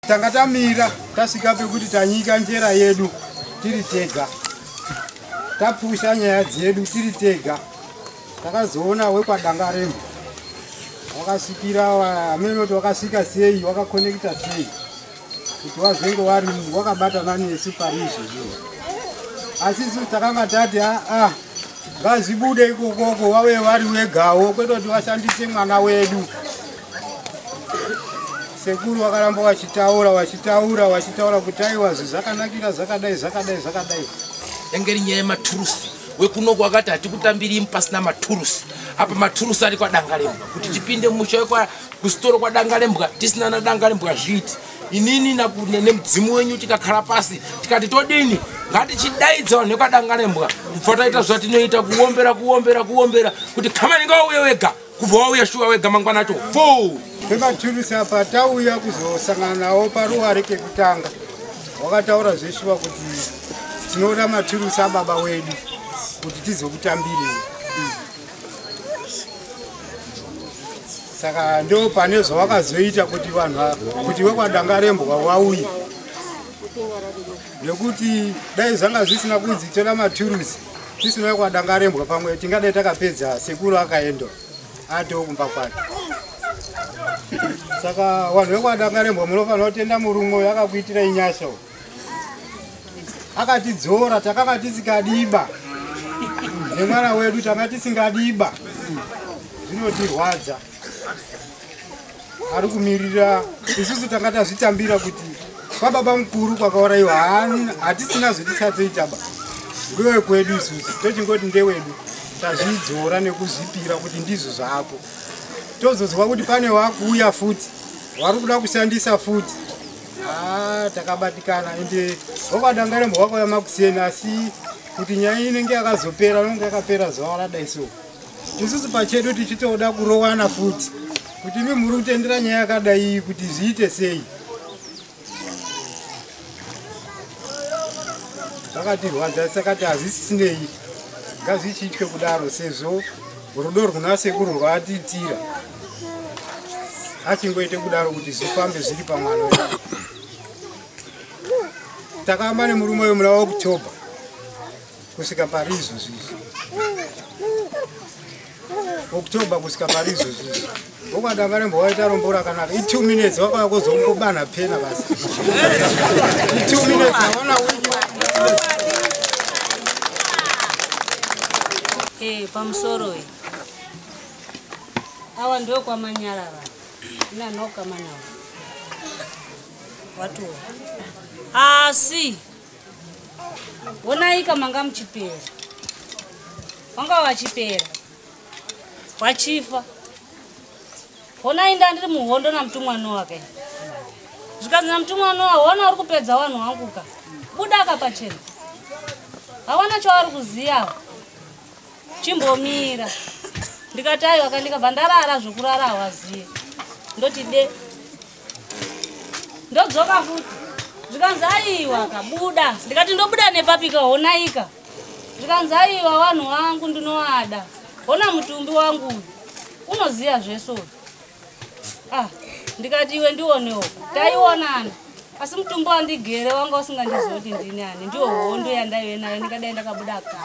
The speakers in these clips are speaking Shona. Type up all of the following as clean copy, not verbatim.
Tangatamira tasvika pekuti tanyika njera yedu tiri tega. Tapusha nyaya dzedu tiri tega. Takazoona wekwaDangarembwa. Wakasvikira amenoti wakasvika sei, wakakonekita sei. Kuti wazenge wari wakabatana nesu parizvo. Asi isu takanga tati ngazibude ikokoko wawe wari wegawo kwete kuti washandise mwana wedu. Sekuru wakaramba wachitaura kuti aiwa zvakanakira zvakadai. Engeri nyaya yematurusi wekunoko wakati hatikutambiri pasina maturusi. Apa maturusi ari kwaDangarembwa kuti tipinde musha kusitoro kwaDangarembwa tisina naDangarembwa zviti. Inini nemudzimu wenyu tikakhala pasi tikati todini ngatichidaidza vanhu vekwaDangarembwa kubva taita zvatinoita kuombera kuti khamani ngauye wega kubva wauya shuwa wega mangwana acho fo. Vematurusi apa tauya kuzosangana nawo paruware kekutanga. Wakataura zveshuwa kuti tinoda maturusi ababa wedu kuti tizokutambirei. Saka ndo pane zvawakazoita kuti vanhu kuti wekwaDangarembwa wauye. Nekuti dai zvanga zvisina kunzi toda maturusi tisina wekwaDangarembwa pamwe tingadai takapedza sekuru akaenda atokumba kwake. Saka vanhu vekwaDangarembwa munofanira kutenda murume yakakuitirai nyasha. Akatidzora takanga tisikadiba. Nemwana wedu tanga tisingadiba. Zvinotirwadza. Ari kumirira isusu tanga tazvitambira kuti kwababa mukuru kwakauraiwa hatisina zvetisatoita ba. Ngewe kwedu isusu tochingoti ndewedu tazvidzora nekuzvipira kuti ndizvo zvako. Tozozwa kuti pane wakuuya futi wari kuda kushandisa futi. Takabatikana ende wekwaDangarembwa wakauya makuseni asi kuti nyaya inenge yakazopera nonge yakapera zuva radai so. Isusu pachedu tichitoda kurowana futi kuti imi muri kutendera nyaya yakadai kuti zviite sei. Zvakatirwadza saka hazvisinei ngazvichiitwe kudaro sezvo rudo rwunasekuru rwatiitira. Achingoite kudaro kuti zvifambe zviri pamwana wedu. Takamba nemurume uyu muna October kusvika parizvo zvizvi. October kusvika parizvo zvizvi. WekwaDangarembwa waita rombo rakanaka. 2 minutes wakauya kuzongobana pena basi. 2 minutes hawana wiki. Pamusoro awa ndio kwa Manyarara. Ina noka manawa. Watu. Asi. Wonaika manga mchipera. Wanga wachipera. Wachifa. Wonainda ndiri muhondo na mtumwa wake. Zvikazi na mtumwa wona uri kupedza vanhu vanguka. Buda akapachena. Hawana chavari kuziya. Chimbomira. Ndikati ayo akandika vandarara zvokurara hawaziye. Ndoti de. Ndodzoka futi. Zvikanzi aiwa akabuda. Ndikati ndobuda nepapika honaika. Zvikanzi aiwa vanhu vangu ndinoada. Hona mutumbi wangu unoziya zvesoro. Ndikati iwe ndionewo. Taionana. Asi mutumbi wandigere wanga usingandizoti ndini ani. Ndiwo hondo yandaive nayo ndikadai ndakabuda kare.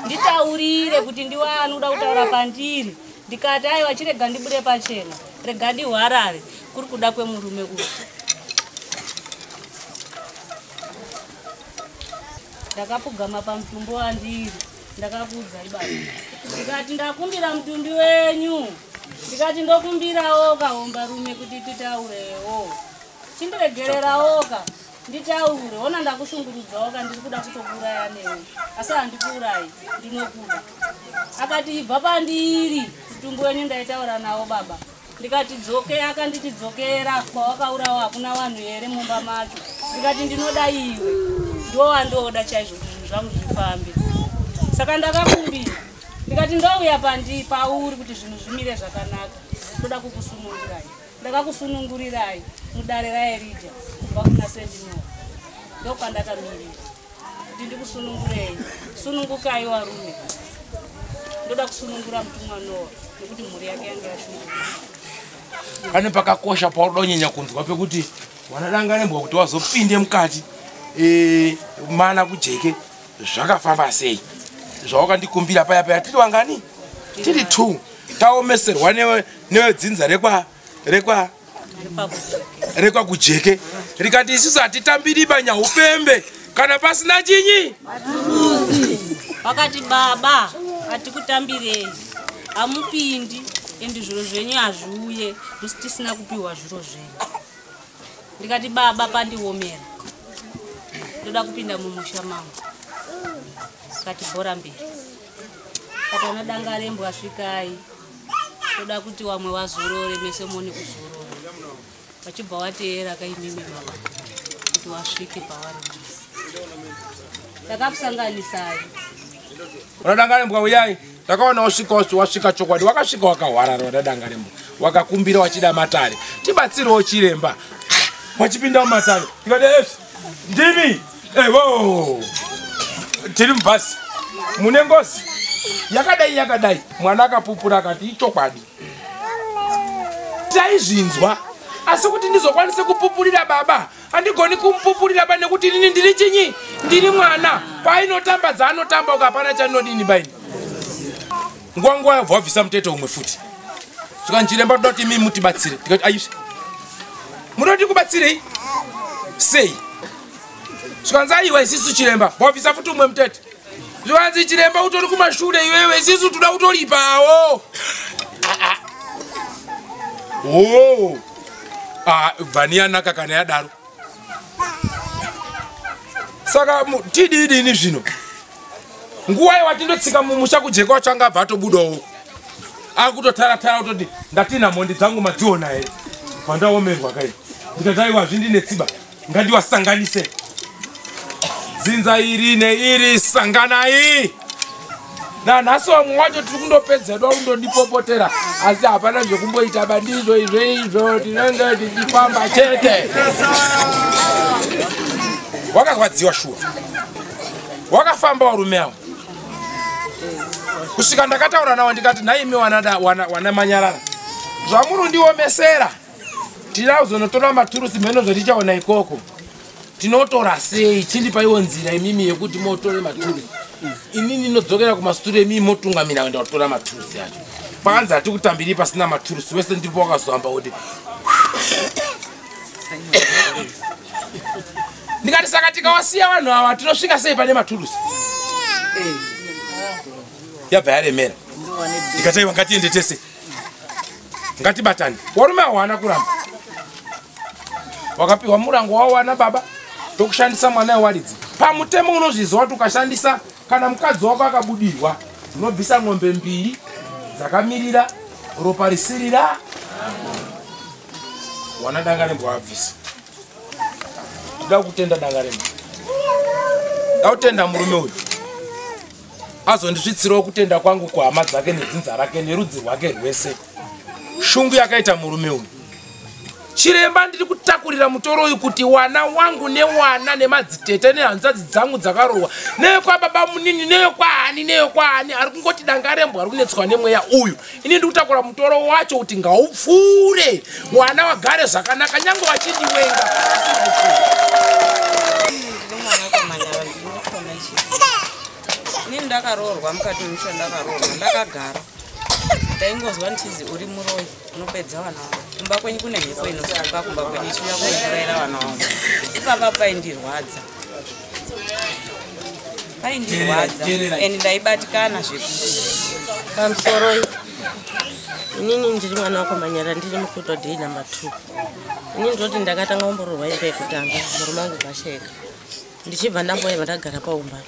Nditaurire kuti ndiwani uda kutaura pandiri. Ndikati aiwa chirega ndibude pachena. Rega ndihwarare kuri kuda kwemurume uyu. Ndakapugama pamutumbi wandiri. Ndakakudza ibaba. Ndikati ndakumbira mutumbi wenyu. Ndikati ndokumbirawo kahomba rume kuti titaurewo. Chindiregerera oka. Nditaure. Ona ndakushungurudzawo ndiri kuda kutokuraya newe. Asi handikuurayi. Ndinokuda. Akati ibva pandiri. Mutumbi wenyu ndaitaura nawo baba. Ndikati dzoke akanditi dzokera kwawakaurawo hakuna vanhu here mumba macho. Ndikati ndinoda iwe. Ndowandoda chaizvo kuti zvangu zvifambe. Saka ndakakumbira. Ndikati ndouya pauri kuti zvinhu zvimire zvakanaka. Ndoda kukusunungurai. Ndakakusunungurirai mudare raErija kubva kuna Sendinoro. Ndokandakamirira. Kuti ndikusunungurei. Sunungukai varume. Ndoda kusunungura mutumwa Noa nekuti mhuri yake yange yashunguruka. Pane pakakosha paudonyenya kunzwa pekuti wanadangarembwa kuti wazopinde mukati mana Kujeke zvakafamba sei zvawakandikumbira paya paya tiri wangani tiri 2 taomeserwa nevedzinza rekwa Kujeke rikati isusu hatitambiri banyaupembe kana pasina chinyi wakati baba hatikutambirei hamupindi endi zviro zvenyu hazviuye musitisina kupiwa zviro zvenyu. Ndikati baba pandiomera ndoda kupinda mumusha mangu kati bhora mberi kati ana dangarembwa svikai toda kuti wamwe wazorore mese moni kuzorora wachibva wateera kaimimi baba kuti wasvike pavari takakusanganisai wanadangarembwa uyai takaona wasvika chokwadi wakasvika wakahwarara wanadangarembwa wakakumbira wachida matare tibatsirewo chiremba wachipinda mumatare tikati ndimi evo tiri mubhasi mune ngozi yakadai mwana akapupura akati ichokwadi taizvinzwa asi kuti ndizokwanise kupupurira baba handigoni kumupupurira baba nekuti inini ndiri chinyi ndiri mwana painotamba dzaanotamba ukapana chanodini baini nguwa yabva wabvisa muteto umwe futi saka nchiremba toda kuti imi mutibatsire tikati aisve munoti kubatsirei sei svanzaiwa isisu chiremba wabvisa futi umwe mutete zvanzi chiremba utori kumashure iwewe isisu toda kutoripawo vaniyanaka kana yadaro saka tididini zvino nguwa yewatindotsika mumusha Kujeke wacho anga abva atobudawo akutotaratara kutoti ndatina mhondi dzangu madziona here pandaomerwa kai ndikataiwa zvindine tsiba ngandiwasanganise dzinza iri neiri sanganai nanhasi wamwe wacho tiri kundopedzedwa kundodipopotera asi hapana zvekumboita bandizvo izvo tinenge tichifamba chete wakarwadziwa shuwa wakafamba warume avo kusvika ndakataura nawo ndikati naimi wana Manyarara zvamurundiomesera tinazonotora maturusi mheno zvatichaona ikoko tinotora sei chindipaiwo nzira imimi yekuti motore maturusi inini nodzokera kumasure mimi motungamira kuenda kutora maturusi acho pakanzi hatikutambiri pasina maturusi wese ndipo wakazohamba kuti ndikati saka tikawasiya vanhu ava tinosvika sei pane maturusi yabva yaremera ndikataiwa ngatiende tese ngatibatani warume hawana kuramba wakapiwa murango wawana baba tokushandisa mwana wewaridzi pamutemo unozviziva kuti ukashandisa kana mukadzi wako akabudirwa unobvisa ng'ombe 2 dzakamirira ropa risirira wana dangarembwa wabvisa toda kutenda dangarembwa da kutenda murume uyu azondisvitsirawo kutenda kwangu kuhama dzake nedzinza rake nerudzi rwake rwese shungu yakaita murume uyu chiremba ndiri kutakurira mutoro uyu kuti wana wangu newana nemadzitete nehanzvadzi dzangu dzakarorwa neyekwababa munini neyekwahani ari kungoti dangarembwa ari kunetswa nemweya uyu ini ndiri kutakura mutoro wacho kuti ngaupfuure wana wagare zvakanaka nyange vachindiwenga ini ndakarorwa mukati memusha ndakarorwa ndakagara ndaingozwa ntizi uri muroi unopedza vana vangu kumba kwenyu kune mhepo inosuka kumba kwenyu ichiuya kuuraira vana vangu ipapa paindirwadza ende ndaibatikana zvekuti pamusoroi inini ndiri mwana wako Manyarara ndiri mukutodhei namba 2 inini ndoti ndakatanga kumboroorwa imba yekutanga murume wangu kasheka ndichibva ndamboyeva ndagara paumba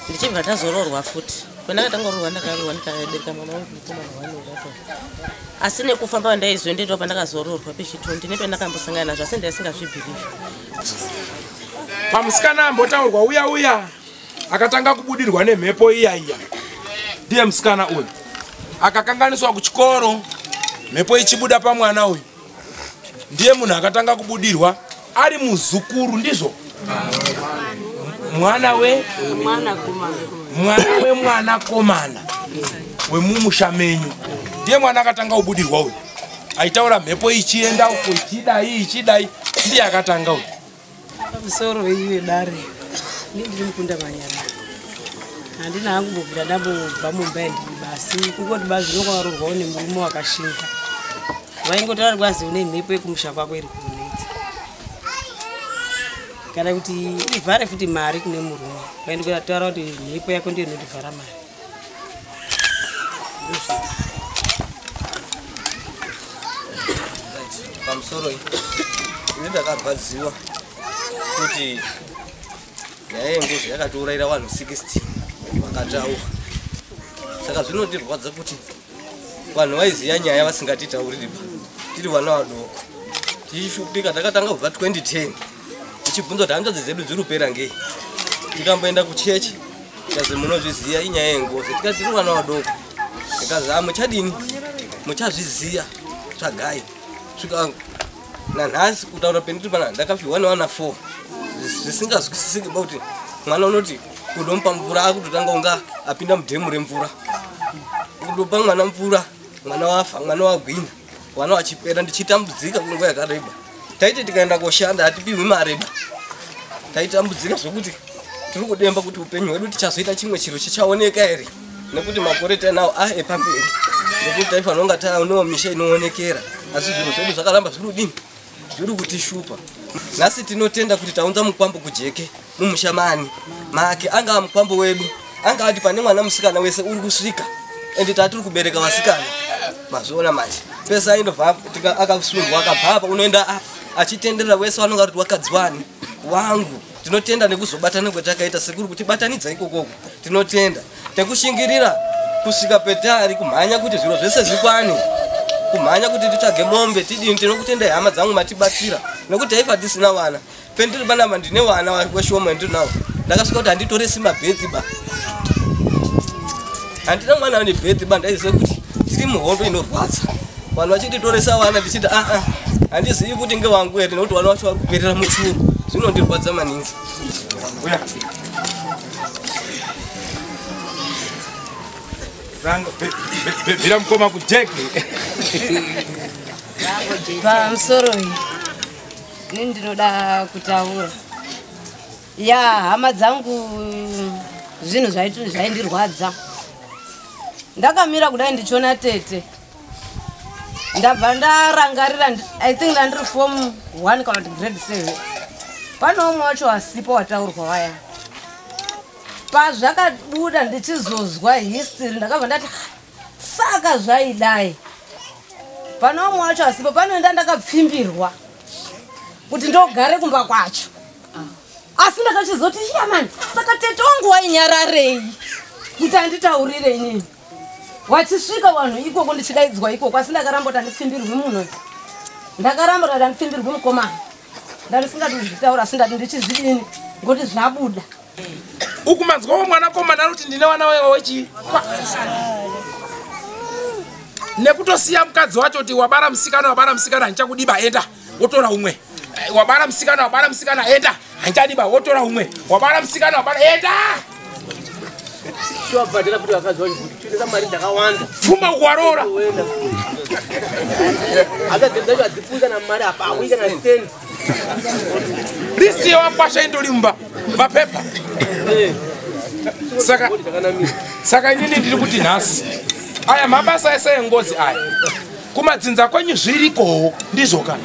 ndichibva ndazororwa futi kwendakatanga kurorwa ndakarorwa ndikabereka mwana wangu mukomana wangu asi nekufamba ndaizoendeto pandakazororwa pechitondi nependakambosangana nazvo asi ndaisingazvibhirivi pamusikana ambotaurwa uya akatanga kubudirwa nemhepo iya ndiye musikana uyu akakanganiswa kuchikoro mhepo ichibuda pamwana uyu ndiye munhu akatanga kubudirwa ari muzukuru ndizvo mwana wemwanakomana wemumusha menyu ndiye mwana akatanga kubudirwa uyu aitaura mhepo ichienda uko ichidai ndiye akatanga uyu pamusoro weiwe dare ndiri mukunda Manyarara handina hangu kubvira ndambobva mumba ndiri basi kungoti bazi nokwarurwawo nemurume wakashinga vaingotaura kwazi une mhepo yekumusha kwako iri kunetsa kana kuti ivhare futi mari kune murume vaindotaura kuti mhepo yako ndiyo inotivhara mari pamusoro ini ndakabvaziwa kuti nyaya yengozi yakatourayira vanhu 60 vakataura saka zvinotirwadza kuti vanhu vaiziva nyaya vasingatitauririba tiri vana vadoko tichishupika. Takatanga kubva 2010 tichibvunza kuti hanzvadzi dzedu dziri kupera ngei. Tikamboenda kuchechi tikazi munozviziva inyaya yengozi, tikati tiri vana vadoko. Tikazi muchadini, muchazviziva tsvagai. Svika nanhasi kutaura pendiri pana ndakafirwa nevana 4 zvisingazwisisiki kuti mwana unoti kundomupa mvura akutotanga unga apinda mudhemu remvura, kundopa mwana mvura mwana wafa, mwana wagwinya, mwana wachipera. Ndichitambudzika kwenguva yakareba. Taiti tikaenda koshanda hatipiwi mareba, taitambudzika zvokuti tiri kudemba kuti upenyu hwedu tichazoita chimwe chiro chichaoneka here, nekuti makore tainawo epamberi, nekuti taifanira kunga taonewo misha inoonekera. Asi zviro zvedu zvakaramba zviri kudini, zviri kutishupa. Nhasi tinotenda kuti taunza mukwambo Kujeke mumushamani make, anga mukwambo wedu, anga ati pane mwana musikana wese uri kusvika ende tatiri kubereka vasikana. Mazviona manje pesa indobva akasundwa akabva apa unoenda apa achitenderera wese vanonga kuti wakadzwani wangu. Tinotenda nekuzobatana kwetakaita sekuri kuti batanidza ikokoko. Tinotenda nekushingirira kusvika petari kumhanya kuti zviro zvese zvikwane, kumhanya kuti titsvage mombe tidini. Tinokutendai hama dzangu matibatsira, nekuti taifa tisina vana. Pendiri panapa ndine vana weshoma ndiri nawo. Ndakasvika kuti handitoresi mabhedhi ba, handina mwana ane bhedhi ba. Ndaiziva kuti tiri muhondo inorwadza, vanhu vachititoresa vana ndichiti handizivi kuti ngewangu here, nekuti vana vacho vari kuperera muchuru. Zvinondirwadza maningi. bvira mukoma Kujeke. Pamusoro ini ndinoda kutaura. Ya hama dzangu zvinhu zvaindirwadza. Ndakamira kudai ndichiona tete, ndabva ndarangarira, I think ndandiri form 1 kana kuti grade 7. Pane umwe wacho wasipo wataurwa waya. Pazvakabuda ndichizozwa history ndakabva ndati saka zvaidai. Pane umwe wacho wasipo, panoenda ndakapfimbirwa kuti ndogare kumba kwacho. Asi ndakachizoti yamani, saka tete wangu wainyararei kuti anditaurire inini. Wachisvika vanhu ikoko ndichidaidzwa ikoko, asi ndakaramba kuti andipfimbirwi muno. Ndakaramba kuti andipfimbirwi mukomana. Ndandisingati kuzvitaura, asi ndati ndichizvidini ngoti zvabuda. Ukumanzwawo mwana komana kuti ndine wana wechi nekutosiya mukadzi wacho kuti wabara musikana handichakudiba enda wotora umwe, wabara musikana enda handichadiba wotora umwe, wabara musikana enda Shobadira kuti wakazwa kuti chine mari dzakawanda. Pfuma kuwarora. Akadzidza adzipunza na mari apa awika na stand. Listi yakwasha indolimba mapepa. Saka inini ndiri kuti nhasi aya mabasa ese engozi aya kumadzinza kwenyu zviriko ndizvoka